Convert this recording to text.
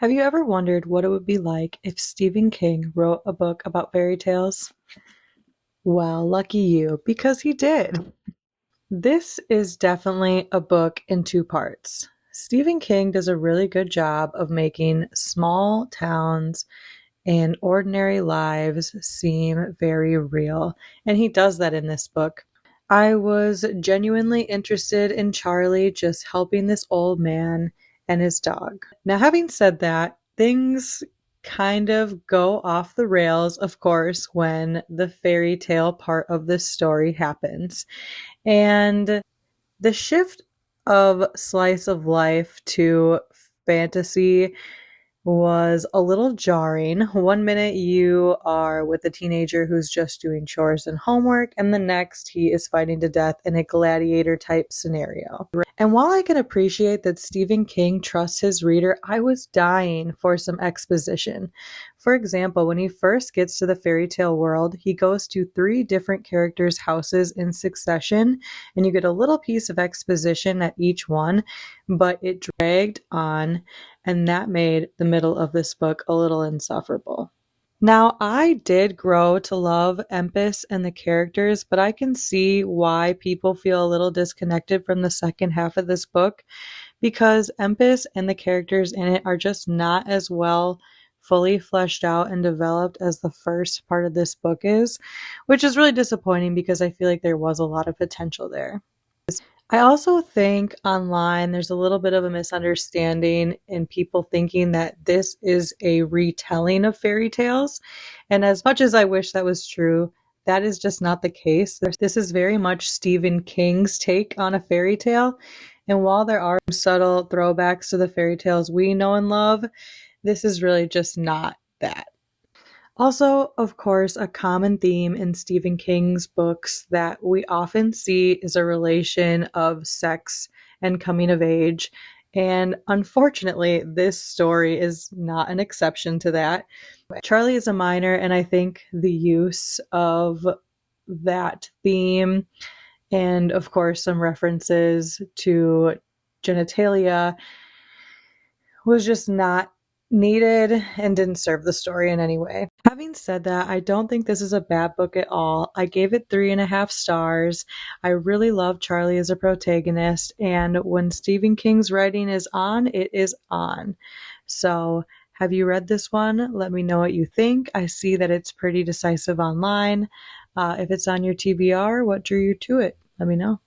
Have you ever wondered what it would be like if Stephen King wrote a book about fairy tales? Well, lucky you, because he did. This is definitely a book in two parts. Stephen King does a really good job of making small towns and ordinary lives seem very real, and he does that in this book. I was genuinely interested in Charlie just helping this old man and his dog. Now, having said that, things kind of go off the rails, of course, when the fairy tale part of the story happens. And the shift of slice of life to fantasy was a little jarring. One minute you are with a teenager who's just doing chores and homework, and the next he is fighting to death in a gladiator type scenario. And while I can appreciate that Stephen King trusts his reader, I was dying for some exposition. For example, when he first gets to the fairy tale world, he goes to three different characters' houses in succession, and you get a little piece of exposition at each one, but it dragged on, and that made the middle of this book a little insufferable. Now, I did grow to love Empis and the characters, but I can see why people feel a little disconnected from the second half of this book because Empis and the characters in it are just not as well fully fleshed out and developed as the first part of this book is, which is really disappointing because I feel like there was a lot of potential there. I also think online there's a little bit of a misunderstanding in people thinking that this is a retelling of fairy tales. And as much as I wish that was true, that is just not the case. This is very much Stephen King's take on a fairy tale. And while there are subtle throwbacks to the fairy tales we know and love, this is really just not that. Also, of course, a common theme in Stephen King's books that we often see is a relation of sex and coming of age. And unfortunately, this story is not an exception to that. Charlie is a minor, and I think the use of that theme and, of course, some references to genitalia was just not needed and didn't serve the story in any way. Having said that, I don't think this is a bad book at all. I gave it 3.5 stars. I really love Charlie as a protagonist, and when Stephen King's writing is on, it is on. So, have you read this one? Let me know what you think. I see that it's pretty decisive online. If it's on your TBR, what drew you to it? Let me know.